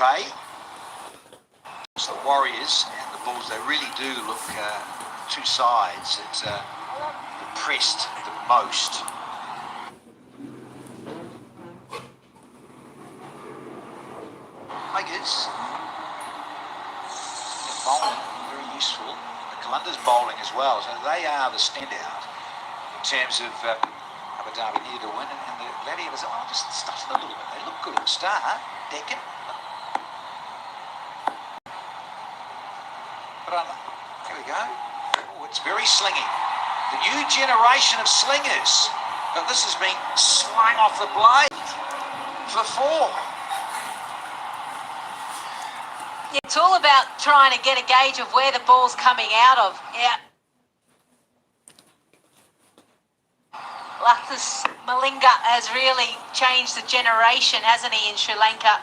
pay. It's the Warriors and the Bulls, they really do look two sides that pressed the most. Tigers, bowling, very useful. The Kalunda's bowling as well, so they are the standout in terms of Abu Dhabi needed to win, and the Gladiators just stuffed it a little bit. They look good at the start. Deccan. Here we go. Oh, it's very slingy. The new generation of slingers. But this has been slung off the blade for 4. It's all about trying to get a gauge of where the ball's coming out of. Yeah. Lathis Malinga has really changed the generation, hasn't he, in Sri Lanka?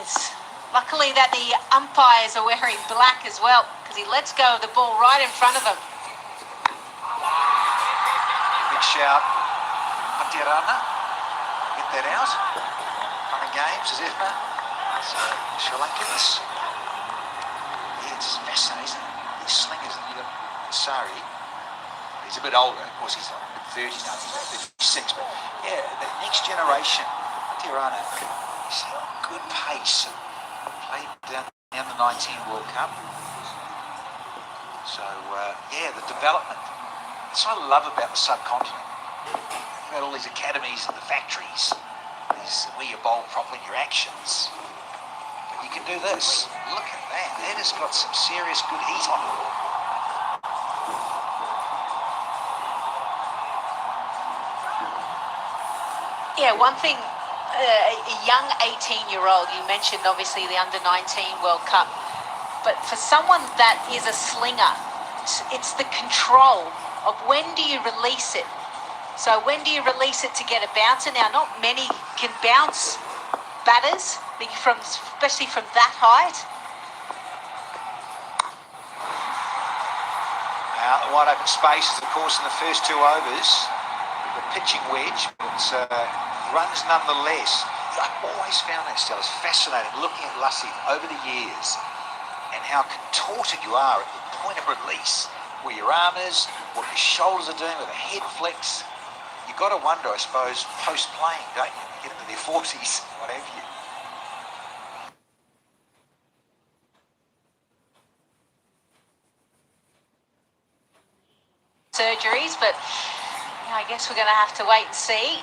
It's luckily that the umpires are wearing black as well, because he lets go of the ball right in front of him. Big shout. Patirana. Get that out. Running games as ever. So, Sri Lankans. Yeah, it's fascinating, isn't it? These slingers, and you've got Sari. He's a bit older, of course, he's like 30 now, he's 36, but yeah, the next generation, Patirana, he's good pace. Played down the 19 World Cup. So, yeah, the development. That's what I love about the subcontinent. You've got all these academies and the factories, where you bowl properly in your actions. But you can do this. Look at that. That has got some serious good heat on it. Yeah, one thing, a young 18-year-old, you mentioned obviously the under-19 World Cup, but for someone that is a slinger, it's the control of when do you release it. So when do you release it to get a bouncer? Now, not many can bounce batters, especially from that height. Out the wide open spaces, of course, in the first 2 overs, the pitching wedge, but runs nonetheless. I've always found that still as fascinating, looking at Lassie over the years and how contorted you are at the point of release, where your arm is, what your shoulders are doing with a head flex. You've got to wonder, I suppose, post-playing, don't you? Get into their 40s, what have you. Surgeries, but I guess we're going to have to wait and see.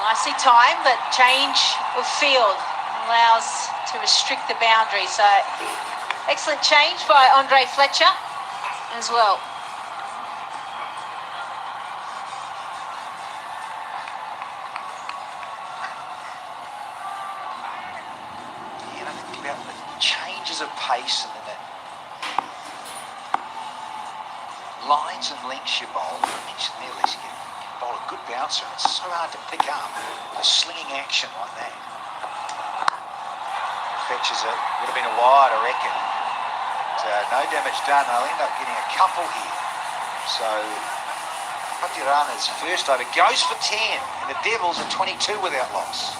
Nicely timed, but change of field allows to restrict the boundary. So excellent change by Andre Fletcher as well. Yeah, I think about the changes of pace and then the lines and lengths you bowl. I mentioned there, Lisa, you can bowl a good bouncer. It's so hard to pick up a slinging action like that. Fetches it. Would have been a wide, I reckon. But, no damage done. They'll end up getting a couple here. So Patirana's first over goes for 10, and the Devils are 22 without loss.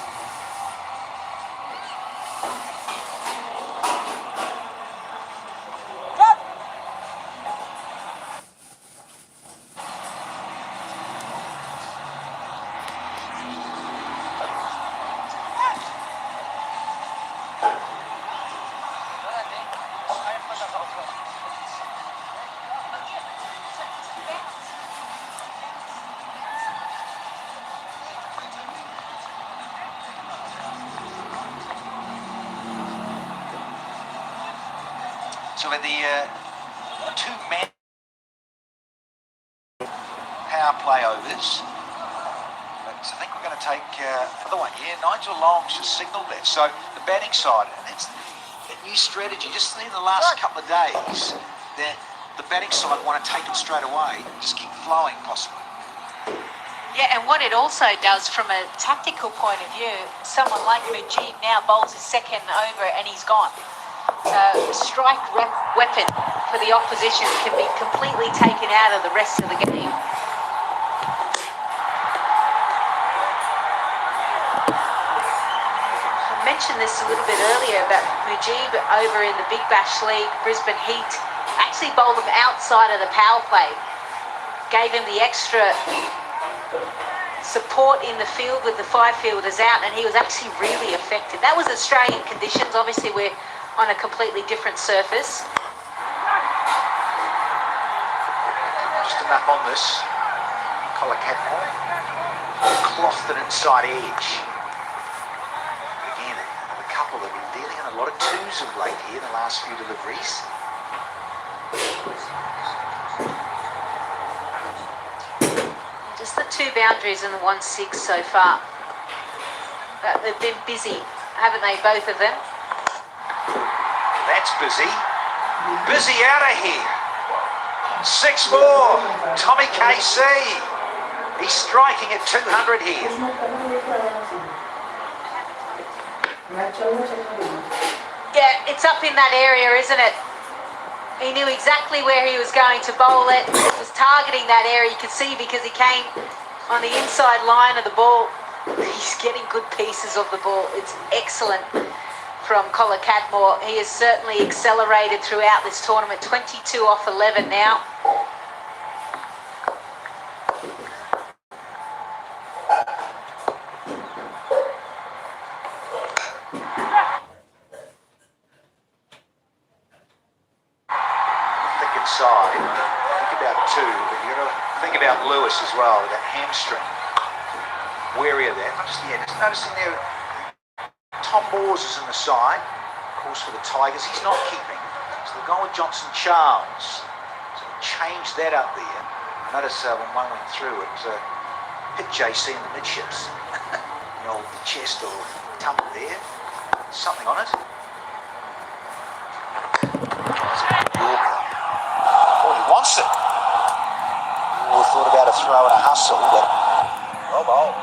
So in the 2-man power play overs, but I think we're going to take another one. Yeah, Nigel Long's just signalled that. So the batting side, and that's a new strategy. Just in the last couple of days, that the batting side want to take it straight away, just keep flowing possibly. Yeah, and what it also does from a tactical point of view, someone like Mujib now bowls his second over and he's gone. So the strike weapon for the opposition can be completely taken out of the rest of the game. mentioned this a little bit earlier about Mujib over in the Big Bash League, Brisbane Heat, actually bowled him outside of the power play, gave him the extra support in the field with the 5 fielders out, and he was actually really effective. That was Australian conditions. Obviously, we're on a completely different surface. Just enough on this. Collar Cadmore clothed an inside edge. Again, another couple that have been dealing in a lot of twos of late here in the last few deliveries. Just the 2 boundaries and the 1-6 so far. But they've been busy, haven't they, both of them? That's busy. Busy out of here. 6 more. Tommy KC. He's striking at 200 here. Yeah, it's up in that area, isn't it? He knew exactly where he was going to bowl it. He was targeting that area. You could see because he came on the inside line of the ball. He's getting good pieces of the ball. It's excellent from Collar Cadmore. He has certainly accelerated throughout this tournament. 22 off 11 now. Thick inside. Think about 2, but you've got to think about Lewis as well, with that hamstring. Wary of that. Just noticing there, Tom Moores is in the side. Of course, for the Tigers, he's not keeping. So they're going with Johnson Charles. So change that up there. Notice when one went through, it hit JC in the midships. The old chest or tumble there. Something on it. Yorker. Oh, he wants it. Oh, thought about a throw and a hustle, but oh.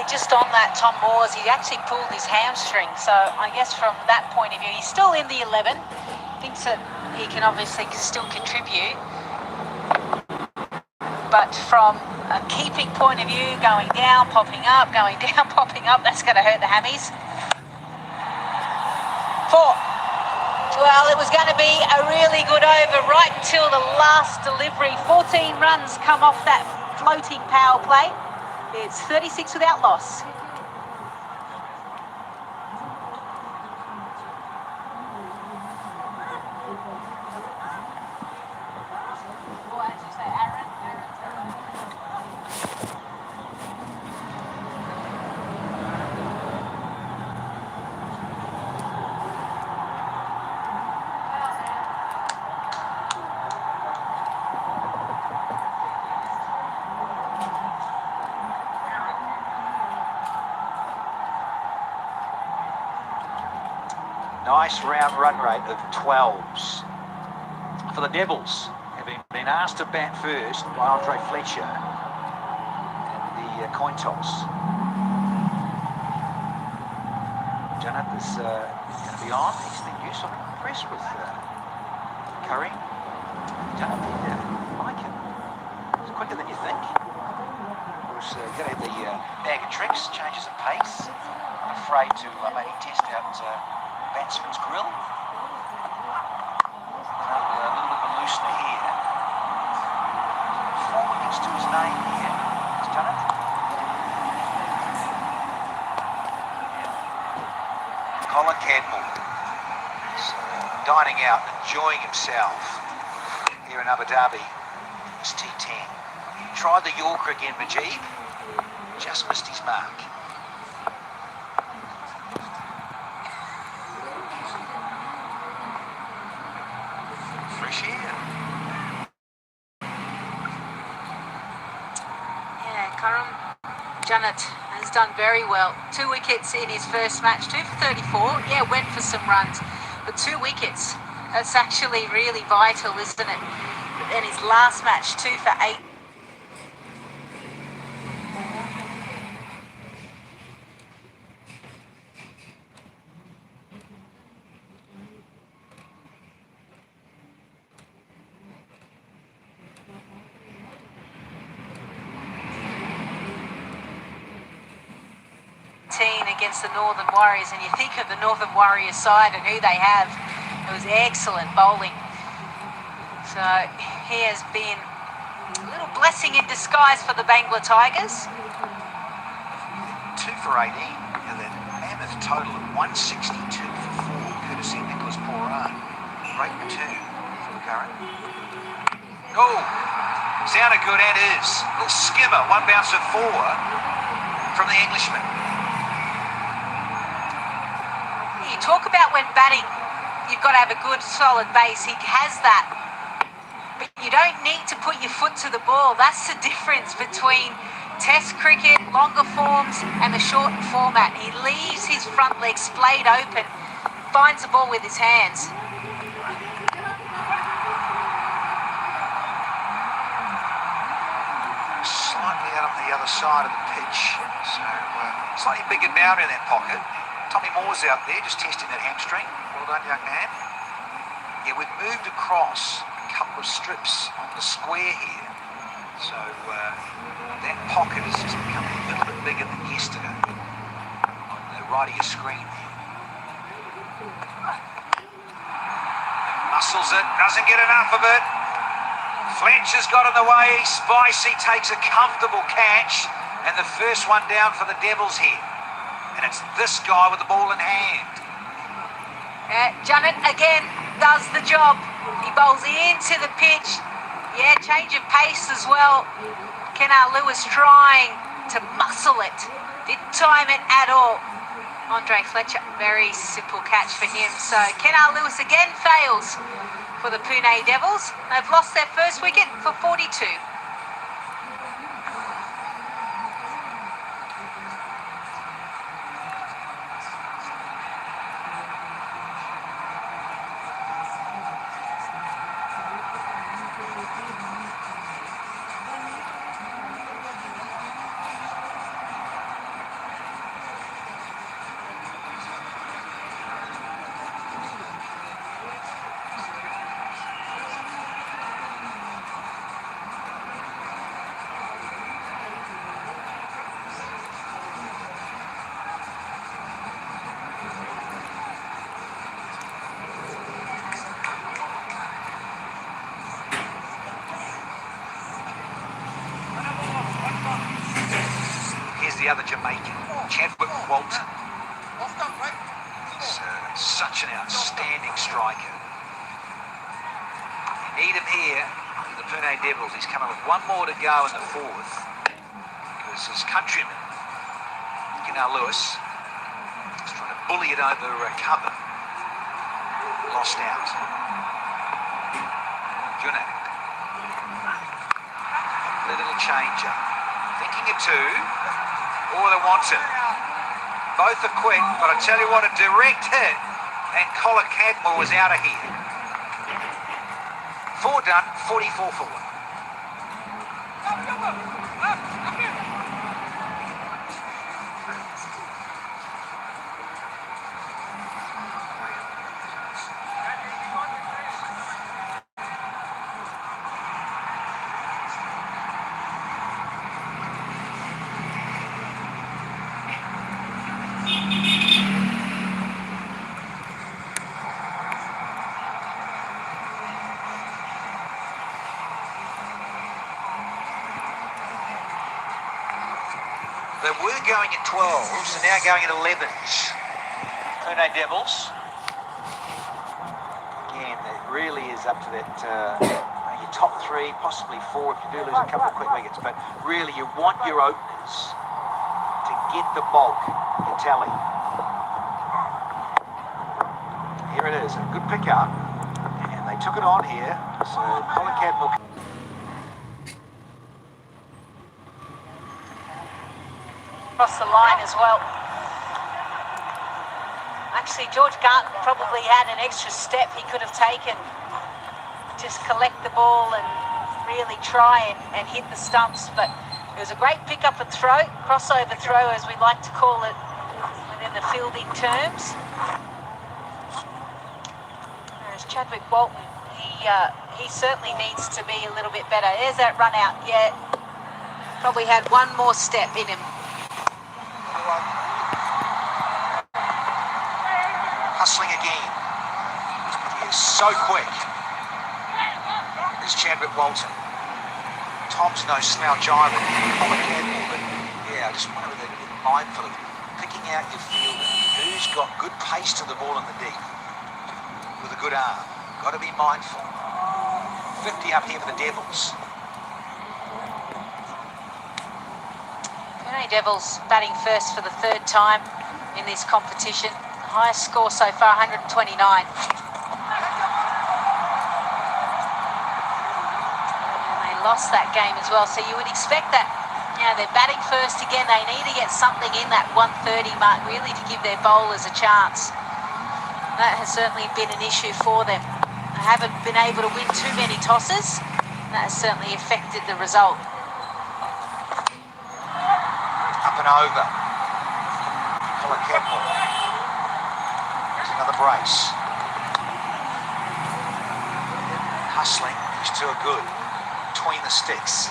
Just on that, Tom Moores, he actually pulled his hamstring. So I guess from that point of view, he's still in the 11. Thinks that he can obviously still contribute. But from a keeping point of view, going down, popping up, going down, popping up, that's going to hurt the hammies. 4. Well, it was going to be a really good over right until the last delivery. 14 runs come off that floating power play. It's 36 without loss. Nice round run rate of 12s. For the Devils, having been asked to bat first by Andre Fletcher in the coin toss. Janet is going to be on. Excellent use. I'm impressed with Curry. Janet, I like him. It's quicker than you think. Of course, going to have the bag of tricks, changes of pace. I'm afraid to maybe test out batsman's grill. A little bit of a loosener here. 4 wickets to his name here. He's done it. Collar Cadmore is dining out, enjoying himself here in Abu Dhabi. It's T10. Tried the Yorker again, Mujib. Just missed his mark. Janet has done very well. 2 wickets in his first match, 2 for 34. Yeah, went for some runs, but 2 wickets. That's actually really vital, isn't it? In his last match, 2 for 8. against the Northern Warriors, and you think of the Northern Warriors side and who they have. It was excellent bowling. So he has been a little blessing in disguise for the Bangla Tigers. 2 for 18, and then mammoth total of 162 for 4, courtesy of Nicholas Poran. Great return from Curran. Oh, sounded good and is. Little skimmer, 1 bounce of 4 from the Englishman. You talk about when batting, you've got to have a good solid base. He has that. But you don't need to put your foot to the ball. That's the difference between Test cricket, longer forms, and the shortened format. He leaves his front leg splayed open, finds the ball with his hands. Slightly out on the other side of the pitch. So slightly bigger boundary in that pocket. Tommy Moore's out there just testing that hamstring. Well done, young man. Yeah, we've moved across a couple of strips on the square here. So that pocket has just become a little bit bigger than yesterday on the right of your screen there. Muscles it, doesn't get enough of it. Fletcher's got in the way. Spicy takes a comfortable catch, and the first one down for the Devils here. And it's this guy with the ball in hand. Junnett again does the job. He bowls into the pitch. Yeah, change of pace as well. Kenar Lewis trying to muscle it. Didn't time it at all. Andre Fletcher, very simple catch for him. So Kenar Lewis again fails for the Pune Devils. They've lost their first wicket for 42. The other Jamaican, Chadwick Walton. He's such an outstanding striker. You need him here for the Pune Devils. He's coming with 1 more to go in the 4th because his countryman, Kenar Lewis, is trying to bully it over cover. Lost out. Junnett. A little changer. Thinking of 2. All they want it. Both are quick, but I tell you what, a direct hit, and Colin Cadmore was out of here. 4 done, 44 for 1. They were going at 12s, so now going at 11s. Pune Devils. Again, it really is up to that your top 3, possibly 4 if you do lose a couple of quick wickets. But really, you want your openers to get the bulk in tally. Here it is, a good pick-up. And they took it on here. So Colin Cadmore. Across the line as well. Actually, George Garton probably had an extra step he could have taken. Just collect the ball and really try and hit the stumps. But it was a great pick-up and throw, crossover throw as we like to call it within the fielding terms. There's Chadwick Walton. He certainly needs to be a little bit better. There's that run out. Yeah, probably had 1 more step in him. hustling again. He is so quick. There's Chadwick Walton. Tom's no slouch either. Colin Cadwell, but yeah, I just wonder whether they're mindful of picking out your fielder. Who's got good pace to the ball in the deep with a good arm. Got to be mindful. 50 up here for the Devils. Pune Devils batting first for the third time in this competition. Highest score so far, 129. And they lost that game as well, so you would expect that. You know, they're batting first again. They need to get something in that 130 mark, really, to give their bowlers a chance. That has certainly been an issue for them. They haven't been able to win too many tosses. That has certainly affected the result. Up and over. Colin Cadwell. There's another brace. Hustling. He's too good. Between the sticks.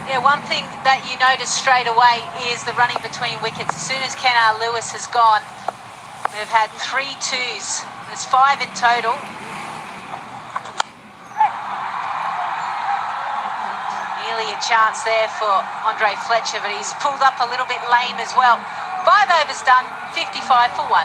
Yeah, one thing that you notice straight away is the running between wickets. As soon as Kenar Lewis has gone, they've had 3 twos. There's 5 in total. Nearly a chance there for Andre Fletcher, but he's pulled up a little bit lame as well. 5 overs done, 55 for 1.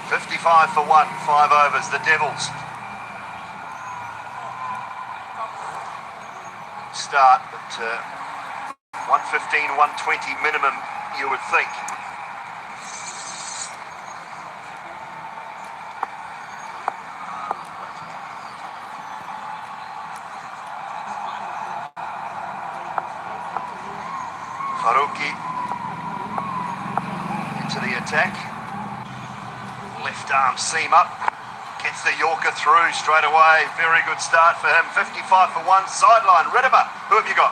55 for 1, 5 overs, the Devils. Start at 115, 120 minimum, you would think. Faruqi into the attack. Left arm seam up, gets the Yorker through straight away. Very good start for him. 55 for 1, sideline. Redaba, who have you got?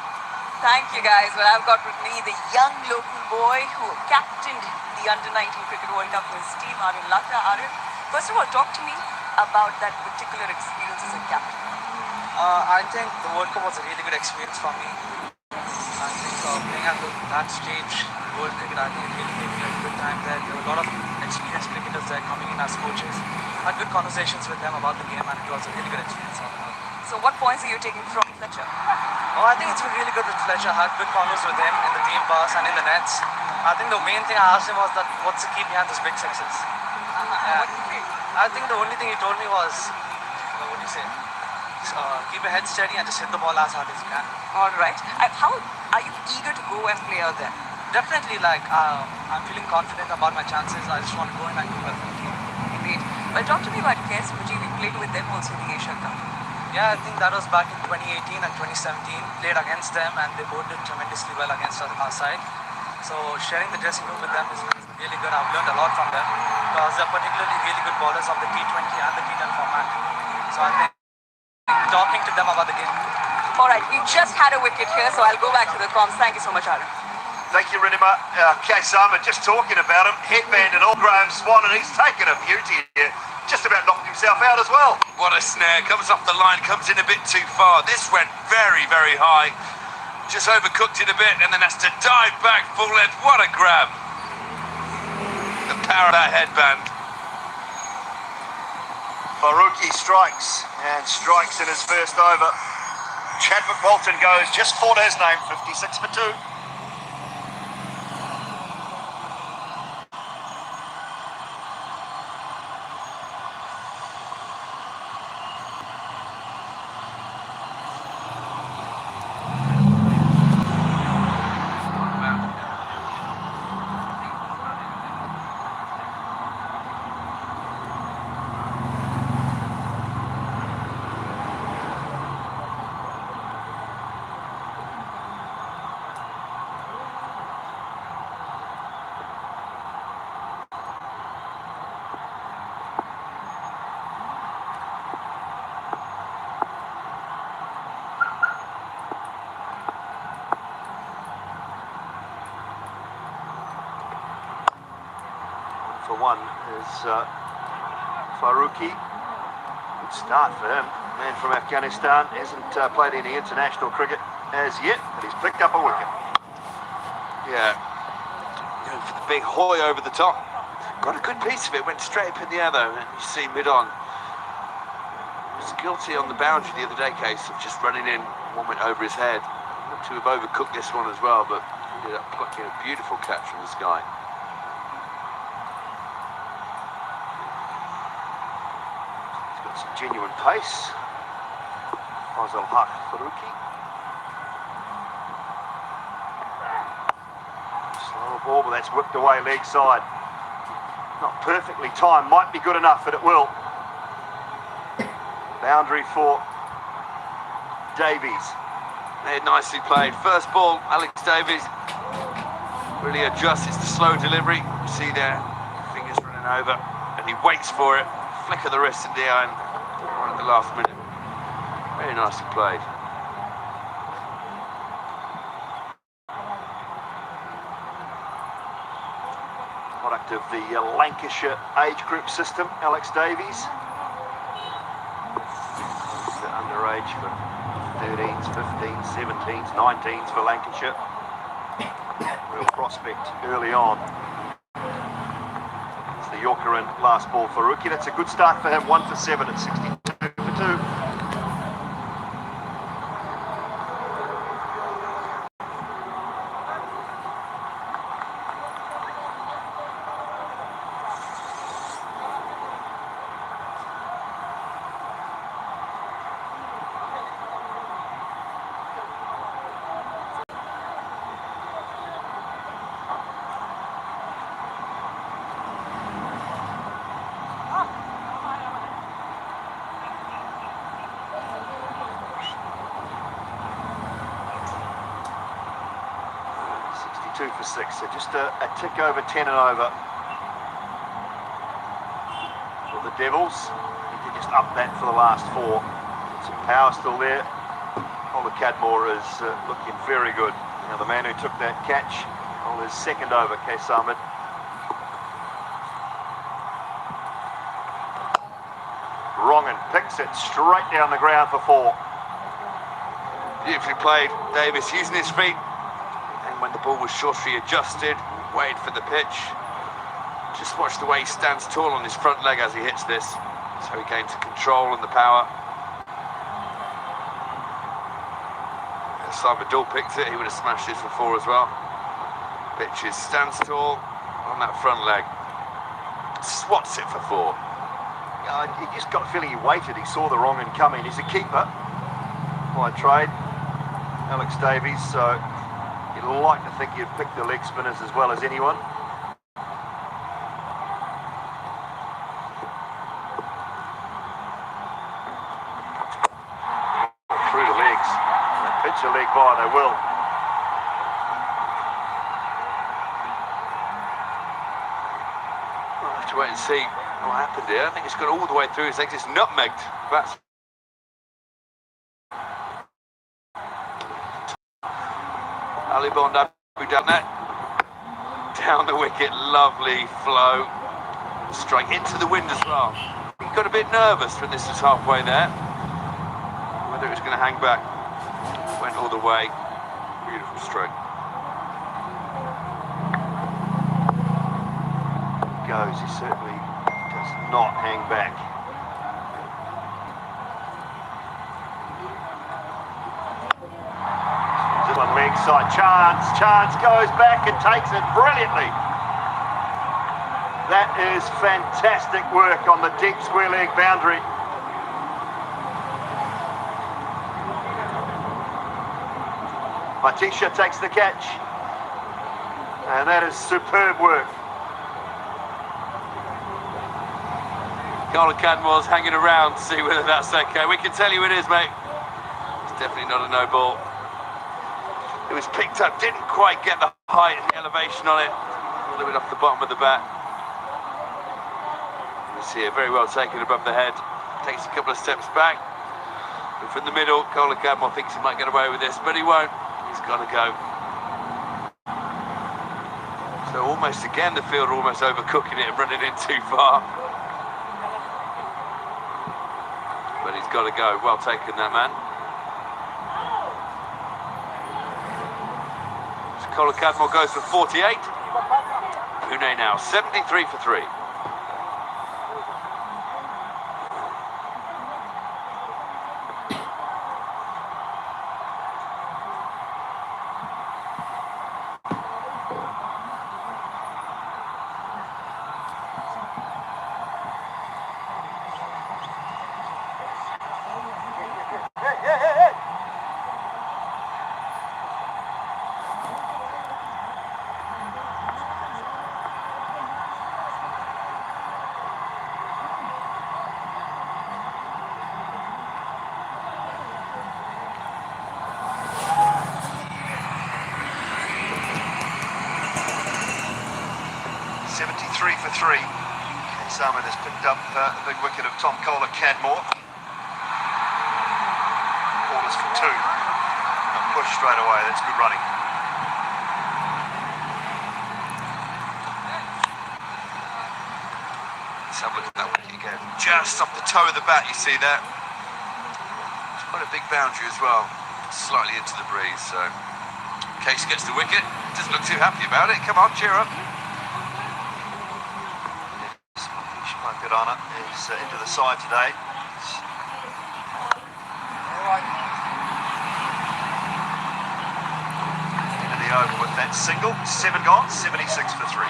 Thank you guys. Well, I've got with me the young local boy who captained the Under-19 Cricket World Cup for his team, Arun Lata. Arun, first of all, talk to me about that particular experience as a captain. I think the World Cup was a really good experience for me. I think playing at that stage, World Cricket, I think it really gave me a good time there. There were a lot of experienced cricketers there coming in as coaches. I had good conversations with them about the game, and it was a really good experience all in all. So what points are you taking from Fletcher? Oh, I think it's been really good with Fletcher. I had good convos with him in the team bus and in the nets. I think the main thing I asked him was that what's the key behind this big success? What do you think? I think the only thing he told me was, what do you say? Keep your head steady and just hit the ball as hard as you can. All right. How are you eager to go and play out there? Definitely, I'm feeling confident about my chances. I just want to go in and do well. Great. Well, talk to me about KS Muji. We played with them also in the Asia Cup. Yeah, I think that was back in 2018 and 2017. Played against them and they both did tremendously well against our side. So sharing the dressing room with them is really good. I've learned a lot from them because they're particularly really good bowlers of the T20 and the T10 format. So I think talking to them about the game. All right, we just had a wicket here, so I'll go back to the comms. Thank you so much, Arun. Thank you, Rinima. Sama, just talking about him, headband and all, Graham Swan, and he's taken a beauty here. Just about knocked himself out as well. What a snare, comes off the line, comes in a bit too far. This went very, very high. Just overcooked it a bit and then has to dive back full length. What a grab. The power of that headband. Faruqi strikes, and strikes in his first over. Chadwick Walton goes just for his name, 56 for 2. for one is Faruqi. Good start for him. Man from Afghanistan, hasn't played any international cricket as yet, but he's picked up a wicket. Yeah, going for the big hoy over the top. Got a good piece of it, went straight up in the air though, and you see mid-on. Was guilty on the boundary the other day, case of just running in, one went over his head. Looked to have overcooked this one as well, but ended up plucking a beautiful catch from the sky. He's got some genuine pace. Fazal Haq Faruqi. Slower ball, but that's whipped away leg side. Not perfectly timed, might be good enough, but it will. Boundary for Davies. They're nicely played. First ball, Alex Davies really adjusts. It's the slow delivery. You see there, fingers running over, and he waits for it. Flick of the wrist in the iron right at the last minute. Very nicely played. Product of the Lancashire age group system, Alex Davies. The underage for 13s, 15s, 17s, 19s for Lancashire. Real prospect early on. It's the Yorker in last ball for Faruqi. That's a good start for him, 1 for 7 at 62 for 2. For 6, so just a tick over 10 and over for the Devils. He could just up that for the last 4. Some power still there. Oliver Cadmore is looking very good. Now the man who took that catch on his second over, Qais Ahmed. Wrongan picks it straight down the ground for 4. Beautifully played. Davis using his feet. When the ball was short, he adjusted, waited for the pitch. Just watch the way he stands tall on his front leg as he hits this. So he came to control and the power. If Simon Dool picked it, he would have smashed this for 4 as well. Pitches, stands tall on that front leg. Swats it for 4. He just got a feeling he waited. He saw the wrong and coming. He's a keeper by trade, Alex Davies. So you'd like to think you'd pick the leg spinners as well as anyone. Through the legs. They pitch a leg by, they will. We'll have to wait and see what happened here. I think it's gone all the way through his legs. It's nutmegged. That's Ali Bond down that. Down the wicket, lovely flow. Strike into the wind as well. He got a bit nervous when this was halfway there. Whether it was going to hang back. Went all the way. Beautiful stroke. Goes, he certainly does not hang back. One leg side, Chance goes back and takes it brilliantly. That is fantastic work on the deep square leg boundary. Matisha takes the catch. And that is superb work. Colin Cadmore's hanging around to see whether that's okay. We can tell you it is, mate. It's definitely not a no ball. It was picked up, didn't quite get the height and the elevation on it. A little bit off the bottom of the bat. You see it very well taken above the head. Takes a couple of steps back. But from the middle, Colin Cadmore thinks he might get away with this, but he won't. He's got to go. So almost again the field almost overcooking it and running in too far. But he's got to go. Well taken, that man. So Colin Cadmore goes for 48. Pune now 73 for 3. For 3. Ken Salmon has picked up the big wicket of Tom Colin Cadmore. Ball is for 2. And push straight away. That's good running. Let's have a look at that wicket again. Just off the toe of the bat, you see that? It's quite a big boundary as well. Slightly into the breeze, so Case gets the wicket. Doesn't look too happy about it. Come on, cheer up. Pirana is into the side today. Into the over with that single. 7 gone, 76 for 3.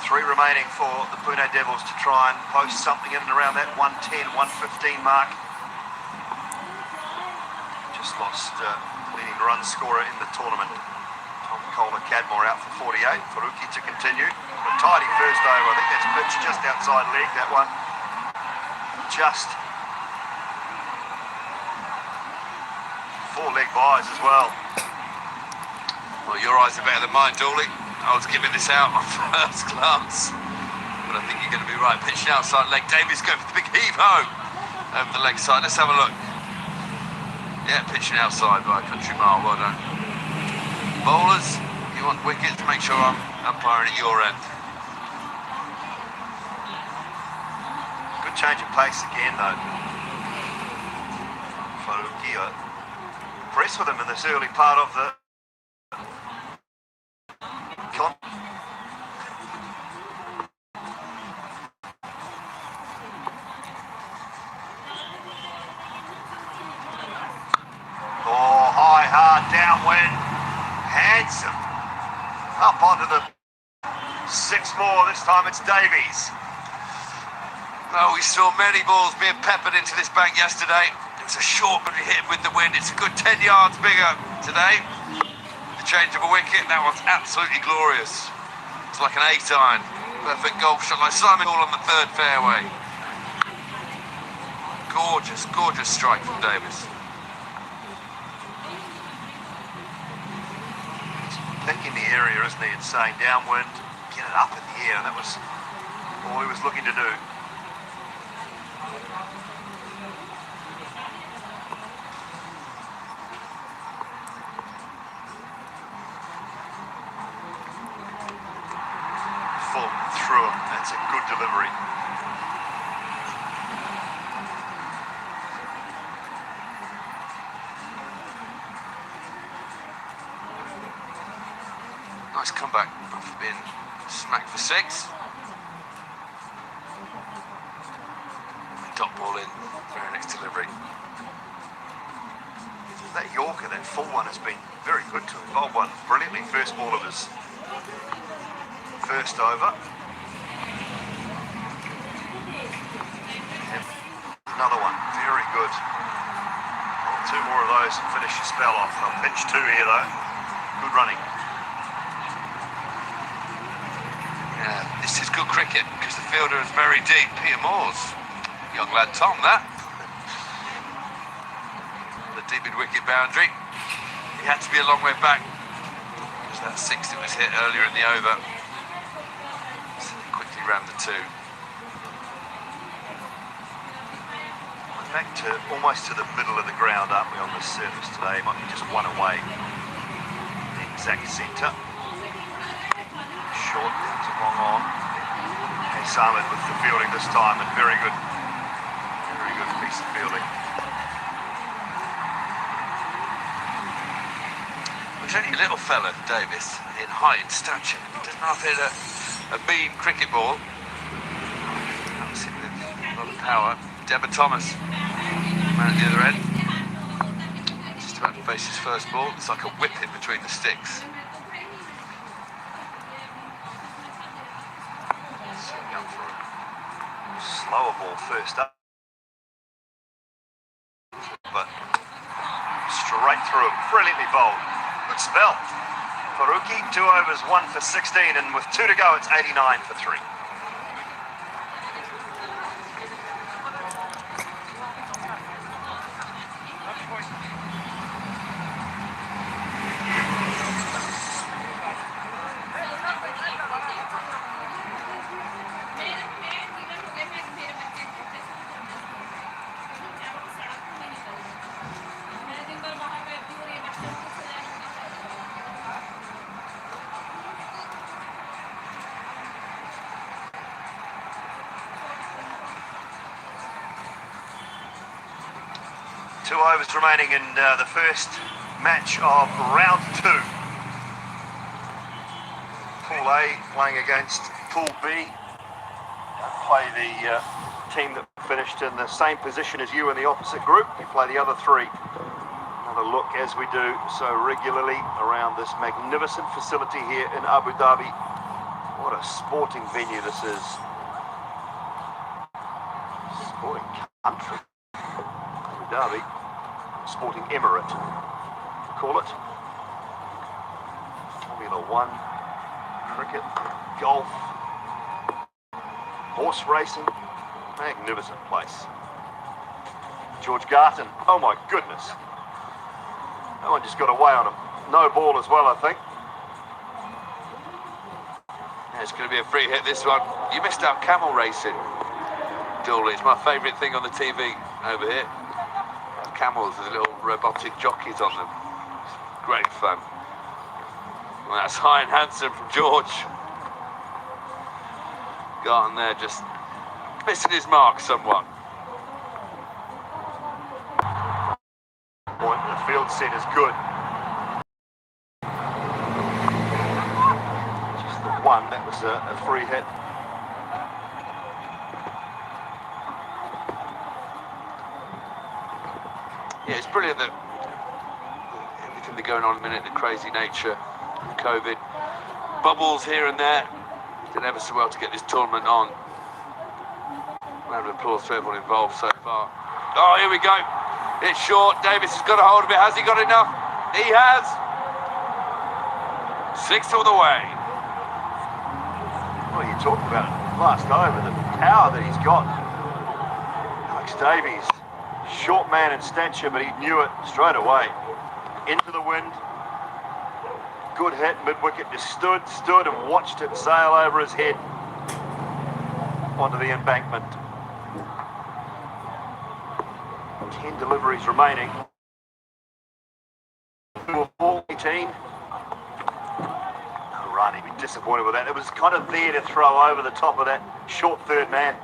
Three remaining for the Pune Devils to try and post something in and around that 110, 115 mark. Just lost the leading run scorer in the tournament. Tom Colin Cadmore out for 48. Faruqi to continue. A tidy first over. I think that's pitched just outside leg, that one. Just 4 leg byes as well. Well, your eyes are better than mine, Dooley. I was giving this out on first class, but I think you're going to be right. Pitching outside leg. Davies going for the big heave-ho over the leg side. Let's have a look. Yeah, pitching outside by a country mile. Well done. Bowlers, you want wickets, make sure I'm umpiring at your end. Good change of pace again, though. Faruqi, impressed with him in this early part of the downwind, handsome, up onto the 6 more. This time it's Davies. Oh, we saw many balls being peppered into this bank yesterday. It was a short but hit with the wind. It's a good 10 yards bigger today. The change of a wicket, that one's absolutely glorious. It's like an 8-iron. Perfect golf shot, like Simon Hall on the 3rd fairway. Gorgeous, gorgeous strike from Davies. Picking the area, isn't he, and saying downwind, get it up in the air, and that was all he was looking to do. Full through him, that's a good delivery. Nice comeback after being smacked for 6. Dot ball in, very next delivery. That Yorker, that full one, has been very good to him. Bob one brilliantly, first ball of his first over. more of those and finish your spell off. They'll pinch 2 here though. Good running. Yeah, this is good cricket because the fielder is very deep. Peter Moore's young lad Tom, that. The deep mid-wicket boundary. He had to be a long way back. It was that 6 that was hit earlier in the over. So they quickly rammed the 2. Back to almost to the middle of the ground, aren't we, on this surface today? Might be just 1 away. The exact centre. Short, it's a long on. And Samad with the fielding this time, and very good piece of fielding. He's only a little fella, Davis, in height and stature. He does not hit a mean cricket ball. That's hit with a lot of power. Deborah Thomas, man at the other end. Just about to face his first ball. It's like a whip hit between the sticks. Setting up for a slower ball first up. But straight through, brilliantly bowled. Good spell. Faruqi, 2 overs, 1 for 16, and with 2 to go, it's 89 for 3. Two overs remaining in the first match of round 2. Pool A playing against Pool B. Play the team that finished in the same position as you in the opposite group. You play the other 3. Another look, as we do so regularly, around this magnificent facility here in Abu Dhabi. What a sporting venue this is. Sporting country. Abu Dhabi. Sporting Emirate, call it. Formula 1, cricket, golf, horse racing, magnificent place. George Garton, oh my goodness. That one just got away on a no ball as well, I think. Yeah, it's going to be a free hit, this one. You missed out camel racing, Dooley. It's my favourite thing on the TV over here. Camels with little robotic jockeys on them. It's great fun. Well, that's high and handsome from George. Garton there just missing his mark somewhat. Point, the field set is good. Just the one, that was a free hit. Yeah, it's brilliant that everything that's going on in a minute, the crazy nature of COVID. Bubbles here and there. Did ever so well to get this tournament on. Round of applause for everyone involved so far. Oh, here we go. It's short. Davis has got a hold of it. Has he got enough? He has. 6 all the way. Well, you talked about it last over, the power that he's got. Alex Davies. Short man in stature, but he knew it straight away. Into the wind. Good hit, mid-wicket, just stood and watched it sail over his head onto the embankment. 10 deliveries remaining. 18. No run, he'd be disappointed with that. It was kind of there to throw over the top of that short third man.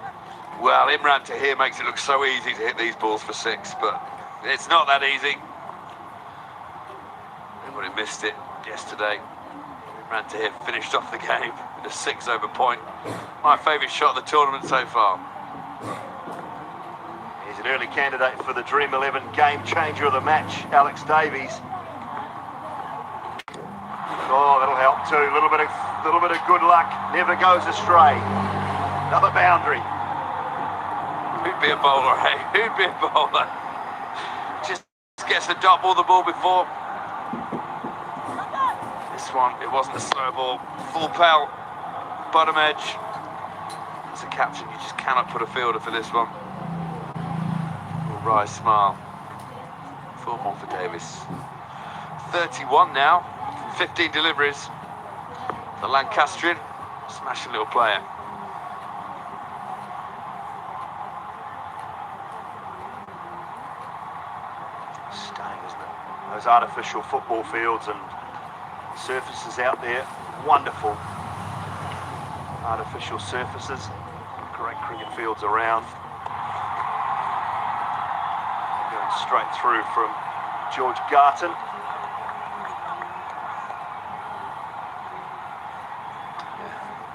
Well, Imran Tahir makes it look so easy to hit these balls for 6, but it's not that easy. Everybody missed it yesterday. Imran Tahir finished off the game with a 6-over point. My favourite shot of the tournament so far. He's an early candidate for the Dream 11 game changer of the match, Alex Davies. Oh, that'll help too. A little bit of good luck. Never goes astray. Another boundary. Who'd be a bowler, hey? Who'd be a bowler? Just gets the dot ball the ball before. This one, it wasn't a slow ball. Full pelt, bottom edge. As a captain, you just cannot put a fielder for this one. Little wry smile. 4 more for Davies. 31 now, 15 deliveries. The Lancastrian, smashing little player. Stunning, isn't it? Those artificial football fields and surfaces out there, wonderful. Artificial surfaces, great cricket fields around. Going straight through from George Garton.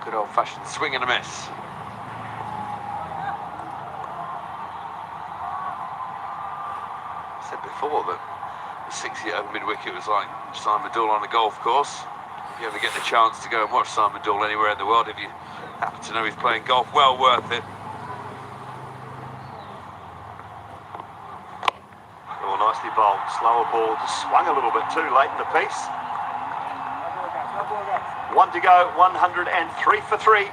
Good old-fashioned swing and a miss. I said before that the 60 over mid-wicket was like Simon Doull on a golf course. If you ever get the chance to go and watch Simon Doull anywhere in the world, if you happen to know he's playing golf, well worth it. Oh, nicely bowled. Slower ball, just swung a little bit too late in the piece. 1 to go, 103 for 3.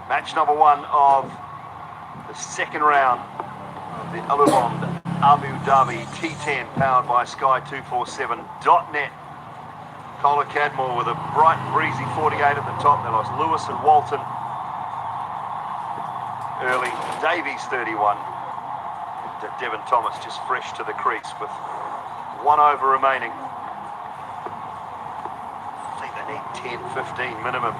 Match number 1 of the second round of the Alubond Abu Dhabi T10, powered by Sky247.net. Kohler Cadmore with a bright breezy 48 at the top. They lost Lewis and Walton early. Davies 31. And Devon Thomas just fresh to the crease with 1 over remaining. I think they need 10, 15 minimum.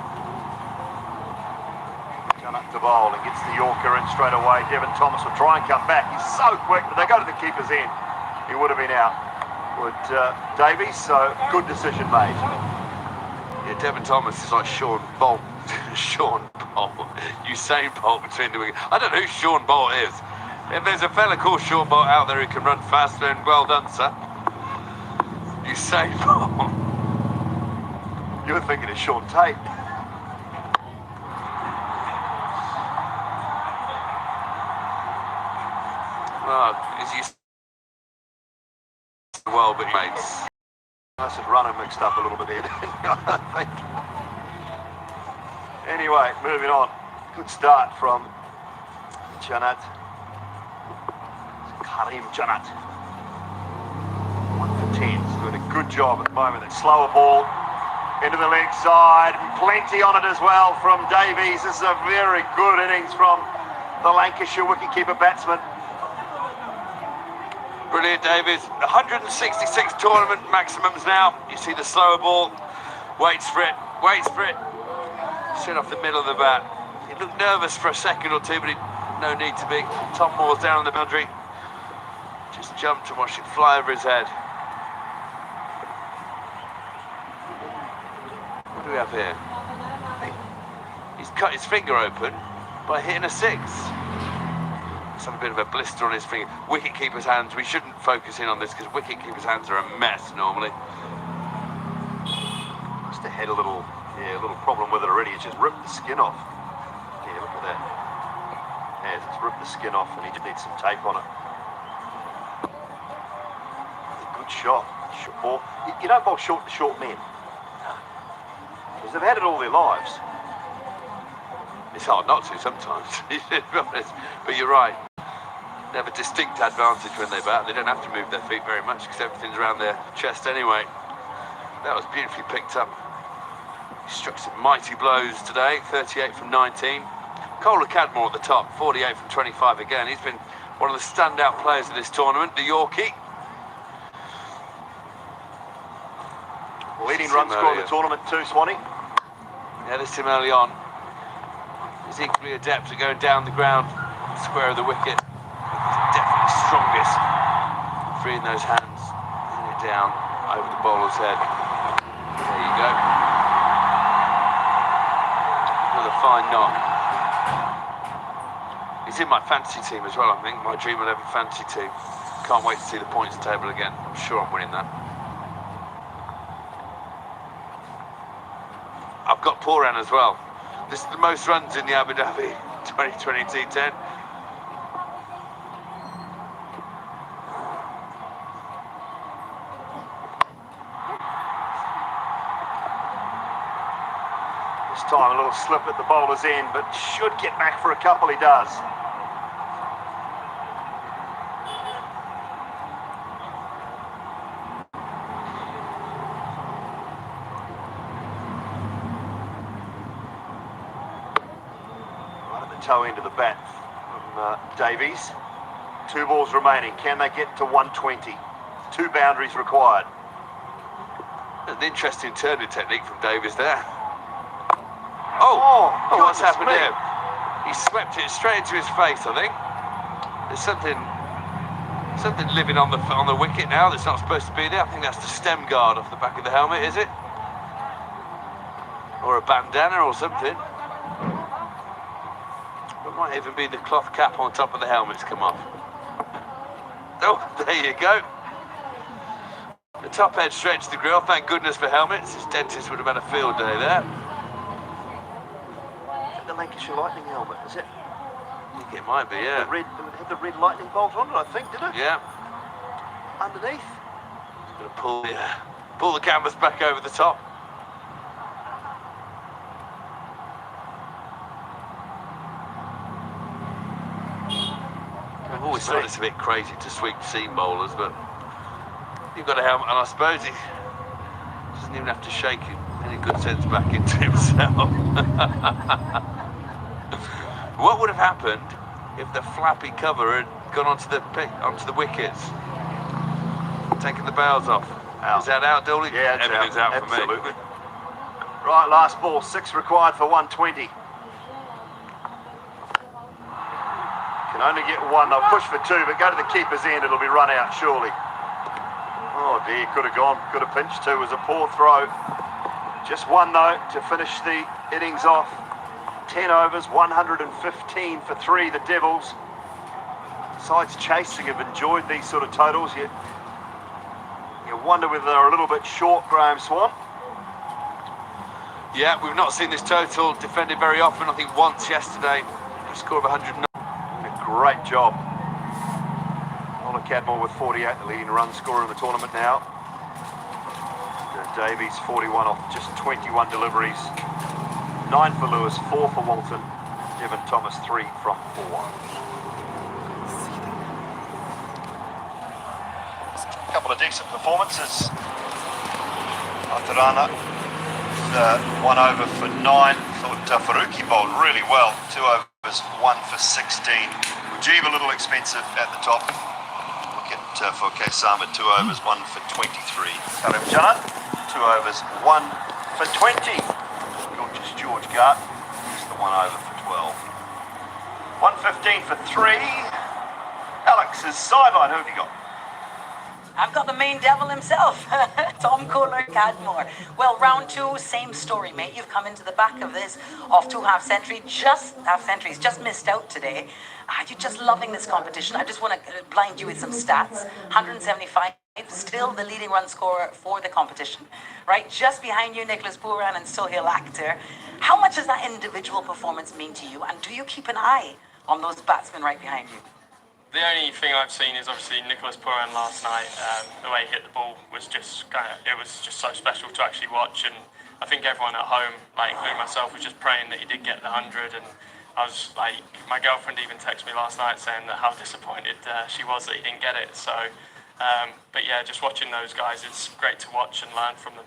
Up to bowl and gets the Yorker in straight away. Devon Thomas will try and come back. He's so quick, but they go to the keeper's end. He would have been out with Davies, so good decision made. Yeah, Devon Thomas is like Sean Bolt. Sean Bolt. Usain Bolt between the wickets. I don't know who Sean Bolt is. If there's a fella called Sean Bolt out there who can run fast, then well done, sir. Usain Bolt. You're thinking of Sean Tate. Is he well, but mates? I said runner mixed up a little bit there, I think. Anyway, moving on. Good start from Janat. Karim Janat. 1 for 10. He's doing a good job at the moment. That slower ball into the leg side. Plenty on it as well from Davies. This is a very good innings from the Lancashire wicketkeeper batsman. Brilliant, Davies. 166 tournament maximums now. You see the slower ball. Waits for it. Straight off the middle of the bat. He looked nervous for a second or two, but no need to be. Tom Moore's down on the boundary. Just jumped and watched it fly over his head. What do we have here? He's cut his finger open by hitting a 6. Some bit of a blister on his finger. Wicket-keeper's hands, we shouldn't focus in on this because wicket-keeper's hands are a mess normally. Just had a little problem with it already. It's just ripped the skin off. Yeah, look at that. Yeah, it's ripped the skin off and he just needs some tape on it. Good shot. Short ball. You don't bowl short to short men. Because they've had it all their lives. It's hard not to sometimes, to be honest. But you're right. They have a distinct advantage when they bat. They don't have to move their feet very much because everything's around their chest anyway. That was beautifully picked up. He struck some mighty blows today. 38 from 19. Kohler Cadmore at the top. 48 from 25 again. He's been one of the standout players of this tournament. The Yorkie. Leading run score of the tournament too, Swanee. Yeah, this him early on. He's equally adept at going down the ground, square of the wicket. Definitely strongest. Freeing those hands, putting it down over the bowler's head. There you go. Another fine knock. He's in my fantasy team as well, I think. My Dream 11 fantasy team. Can't wait to see the points table again. I'm sure I'm winning that. I've got Pooran as well. This is the most runs in the Abu Dhabi 2020 T10. This time a little slip at the bowler's end, but should get back for a couple, he does. Right at the toe end of the bat from Davies. 2 balls remaining. Can they get to 120? 2 boundaries required. An interesting turning technique from Davies there. Oh, what's happened here? He swept it straight into his face, I think. There's something living on the wicket now that's not supposed to be there. I think that's the stem guard off the back of the helmet, is it? Or a bandana or something. It might even be the cloth cap on top of the helmet's come off. Oh, there you go. The top edge straight to the grill. Thank goodness for helmets. His dentist would have had a field day there. The Lancashire Lightning helmet, is it? I think it might be, yeah. It had the red lightning bolt on it, I think, did it? Yeah. Underneath. Going to pull the canvas back over the top. I've always thought it's a bit crazy to sweep seam bowlers, but you've got a helmet, and I suppose he doesn't even have to shake any good sense back into himself. What would have happened if the flappy cover had gone onto the wickets, taking the bails off? Out. Is that out, Dooley? Yeah, it's everything's out for absolutely. me. Right, last ball, 6 required for 120. Can only get 1. They'll push for 2, but go to the keeper's end, it'll be run out surely. Oh dear, could have gone, could have pinched 2. It was a poor throw. Just 1 though to finish the innings off. 10 overs, 115 for 3, the Devils. Sides chasing have enjoyed these sort of totals. You wonder whether they're a little bit short, Graham Swan. Yeah, we've not seen this total defended very often. I think once yesterday, a score of 109. A great job. Ola Cadmore with 48, the leading run scorer in the tournament now. Davies 41 off just 21 deliveries. 9 for Lewis, 4 for Walton. Devon Thomas 3 from 4. A couple of decent performances. Atarana, 1 over for 9. Thought Faruqi bowled really well. 2 overs, 1 for 16. Mujib a little expensive at the top. Wicket for Kaysama, 2 overs, 1 for 23. Karim Janat, 2 overs, 1 for 20. George Gart, just the 1 over for 12. 115 for 3. Alex's sideline, who have you got? I've got the main devil himself, Tom Kohler Cadmore. Well, round 2, same story, mate. You've come into the back of this off 2 half-centuries, just missed out today. You're just loving this competition. I just want to blind you with some stats. 175, still the leading run scorer for the competition, right? Just behind you, Nicholas Pooran and Sohail Akhtar. How much does that individual performance mean to you? And do you keep an eye on those batsmen right behind you? The only thing I've seen is obviously Nicholas Pooran last night. The way he hit the ball was just it was just so special to actually watch, and I think everyone at home, like including myself, was just praying that he did get the 100. And I was like, my girlfriend even texted me last night saying that how disappointed she was that he didn't get it. So, but yeah, just watching those guys, it's great to watch and learn from them.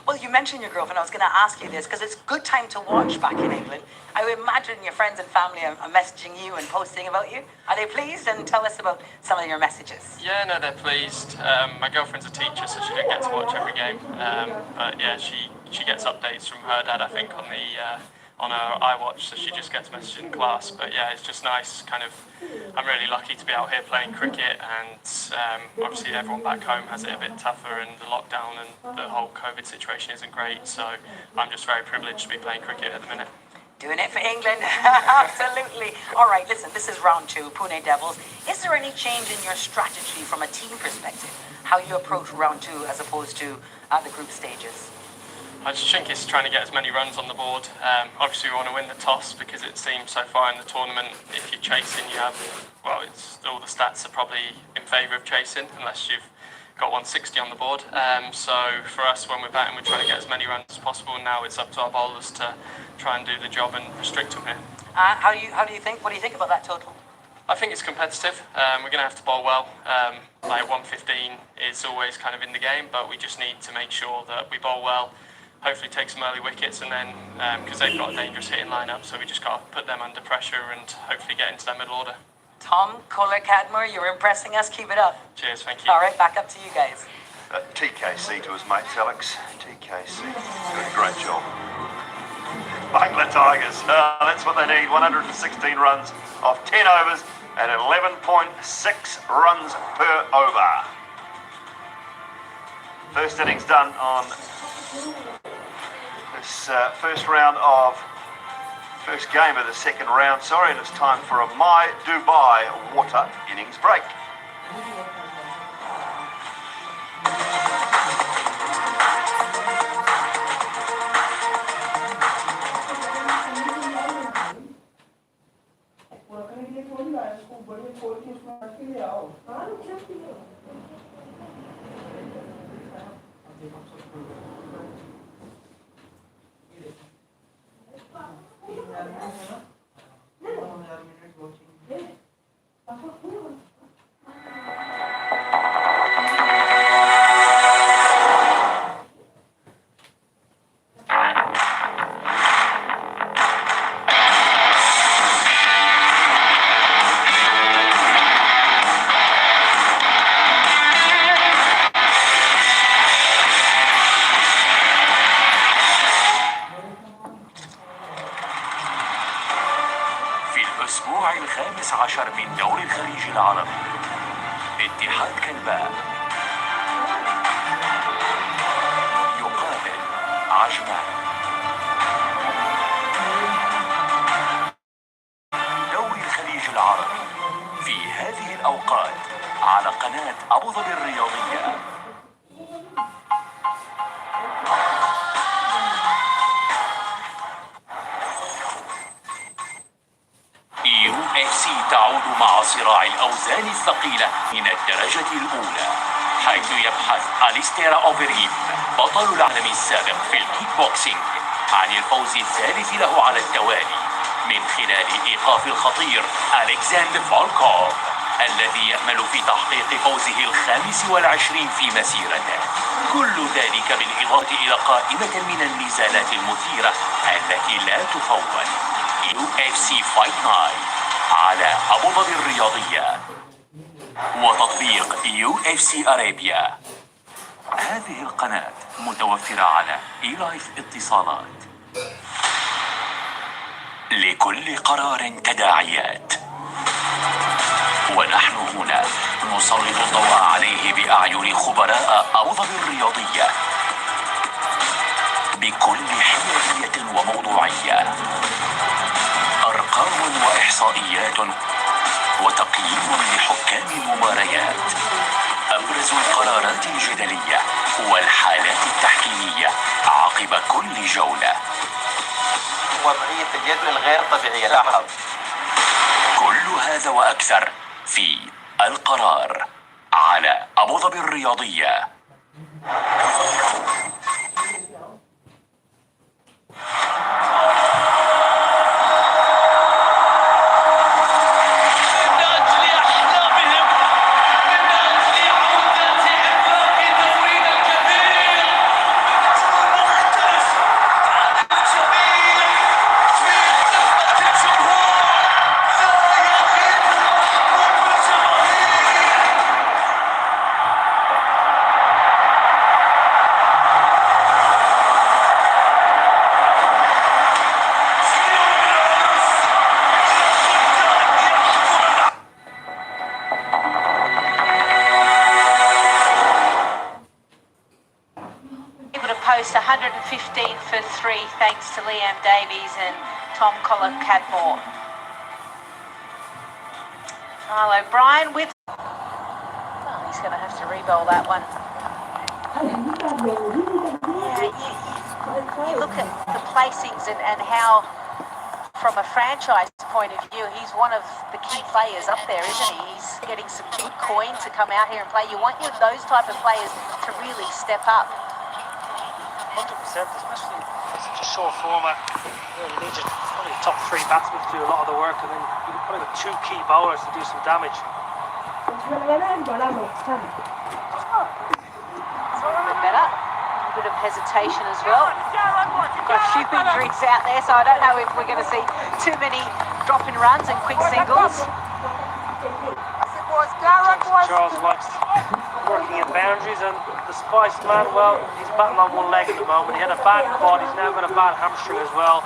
Well, you mentioned your girlfriend. I was going to ask you this because it's a good time to watch back in England. I would imagine your friends and family are messaging you and posting about you. Are they pleased? And tell us about some of your messages. Yeah, no, they're pleased. My girlfriend's a teacher, so she didn't get to watch every game. But yeah, she gets updates from her dad, I think, on on her iWatch, so she just gets messages in class. But yeah, it's just nice. Kind of, I'm really lucky to be out here playing cricket, and obviously everyone back home has it a bit tougher, and the lockdown and the whole COVID situation isn't great. So I'm just very privileged to be playing cricket at the minute. Doing it for England. Absolutely. All right, listen, this is round 2, Pune Devils. Is there any change in your strategy from a team perspective? How you approach round 2 as opposed to the group stages? I just think it's trying to get as many runs on the board. Obviously, we want to win the toss because it seems so far in the tournament, if you're chasing, you have, well, all the stats are probably in favour of chasing, unless you've got 160 on the board. So for us, when we're batting, we're trying to get as many runs as possible. And now it's up to our bowlers to try and do the job and restrict them here. What do you think about that total? I think it's competitive. We're going to have to bowl well. Like 115 is always kind of in the game, but we just need to make sure that we bowl well. Hopefully take some early wickets, and then because they've got a dangerous hitting lineup, so we just got to put them under pressure and hopefully get into that middle order. Tom Kohler-Cadmore, you're impressing us. Keep it up. Cheers, thank you. All right, back up to you guys. TKC to his mates, Alex. TKC. Good, great job. Bangla Tigers. That's what they need. 116 runs off 10 overs at 11.6 runs per over. First innings done on this first game of the second round, and it's time for a My Dubai Water innings break. الأسبوع الخامس عشر من دوري الخليج العربي اتحاد كلباء يقابل عجمان. دوري الخليج العربي في هذه الأوقات على قناة أبو ظبي الرياضية. UFC تعود مع صراع الأوزان الثقيلة من الدرجة الأولى، حيث يبحث أليستير أوفريم بطل العالم السابق في الكيك بوكسينج عن الفوز الثالث له على التوالي من خلال إيقاف الخطير ألكساندر فولكوف الذي يأمل في تحقيق فوزه ال25 في مسيرته. كل ذلك بالإضافة إلى قائمة من النزالات المثيرة التي لا تفوت. UFC Fight Night على أبو ظبي الرياضية وتطبيق UFC أرابيا. هذه القناة متوفرة على إيلايف اتصالات. لكل قرار تداعيات، ونحن هنا نسلط الضوء عليه بأعين خبراء أبو ظبي الرياضية بكل حيادية وموضوعية. أرقام وإحصائيات وتقييم لحكام المباريات، أبرز القرارات الجدلية والحالات التحكيمية عقب كل جولة. وضعية اليد الغير طبيعية، لاحظ. كل هذا وأكثر في القرار على أبو ظبي الرياضية. 115 for 3, thanks to Liam Davies and Tom Collar-Cadmore. Kyle O'Brien with... Oh, he's going to have to re-bowl that one. Yeah, you look at the placings and how, from a franchise point of view, he's one of the key players up there, isn't he? He's getting some good coin to come out here and play. You want those type of players to really step up. 100%, especially such a short format. You need your probably top 3 batsmen to do a lot of the work, and then you can put in 2 key bowlers to do some damage. A better. A bit of hesitation as well. Got a few injuries out there, so I don't know if we're going to see too many drop-in runs and quick singles. Charles likes working at boundaries, and the Spice Man, well, he's batting on one leg at the moment. He had a bad quad, he's now got a bad hamstring as well.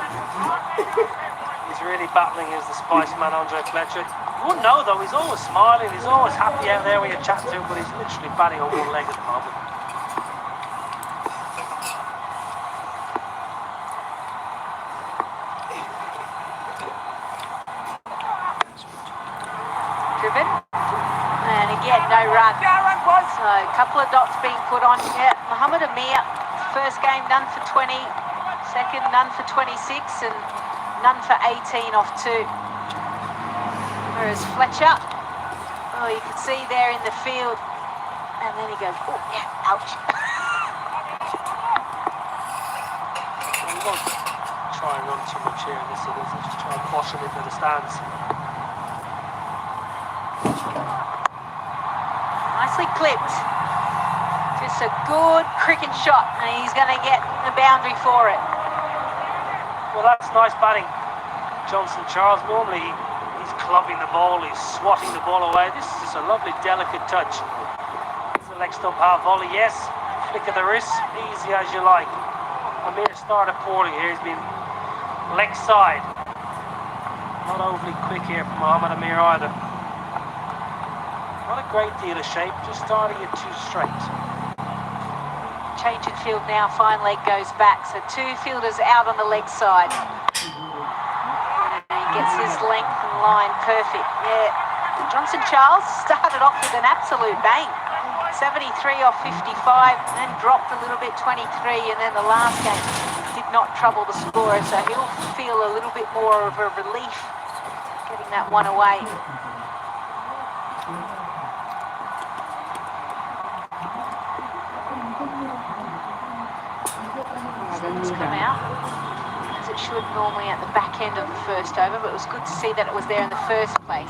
He's really battling as the Spice Man, Andre Fletcher. You wouldn't know though, he's always smiling, he's always happy out there when you're chatting to him, but he's literally batting on one leg at the moment. Driven. And again, no run. So a couple of dots being put on. Yeah, Mohammed Amir, first game none for 20, second none for 26, and none for 18 off 2. Whereas Fletcher, oh, you can see there in the field, and then he goes, oh yeah, ouch. Well, he won't try and run too much here in this innings, he'll just try and push him into the stands. Nicely clipped. Just a good cricket shot, and he's going to get the boundary for it. Well, that's nice batting, Johnson Charles. Normally he's clubbing the ball, he's swatting the ball away. This is just a lovely, delicate touch. It's a leg stump half volley, yes. Flick of the wrist, easy as you like. Amir started poorly here. He's been leg side. Not overly quick here for Mohammed Amir either. Not a great deal of shape, just starting it too straight. Change in field now, fine leg goes back. So 2 fielders out on the leg side. And he gets his length and line perfect. Yeah, Johnson Charles started off with an absolute bang. 73 off 55, then dropped a little bit, 23, and then the last game did not trouble the scorer, so he'll feel a little bit more of a relief getting that one away. It's come out, as it should normally at the back end of the first over, but it was good to see that it was there in the first place.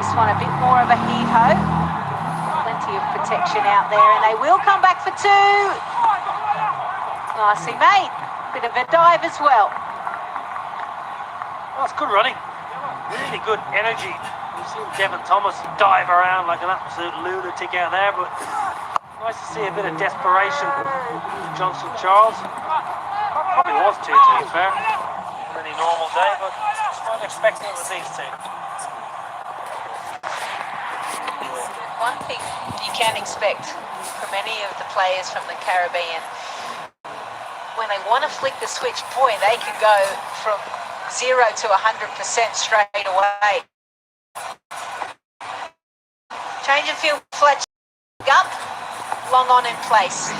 This one a bit more of a heave-ho. Plenty of protection out there, and they will come back for 2. Nicely made. Bit of a dive as well. Well, it's good running. Really good energy. We've seen Devon Thomas dive around like an absolute lunatic out there, but nice to see a bit of desperation from Johnson Charles. Probably was 2, to be fair. Pretty normal day, but just not expecting it with these 2. One thing you can expect from any of the players from the Caribbean, when they want to flick the switch, boy, they can go from 0 to 100% straight away. Change of field, Fletcher up, long on in place.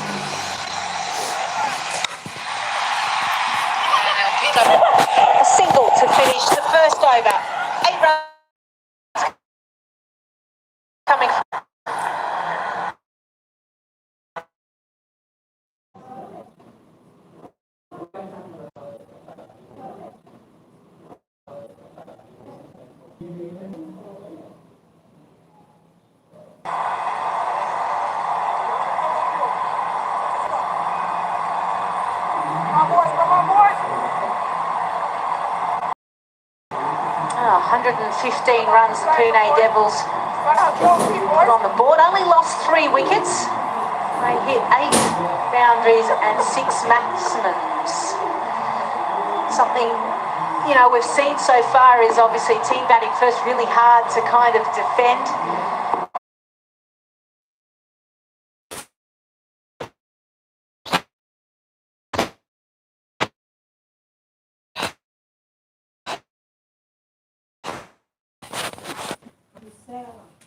And they'll pick up a single to finish the first over. 8 runs coming. Come on, boys. 115 runs, the Pune Devils put on the board. Only lost 3 wickets. They hit 8 boundaries and 6 maximums. Something, you know, we've seen so far is obviously team batting first, really hard to kind of defend. So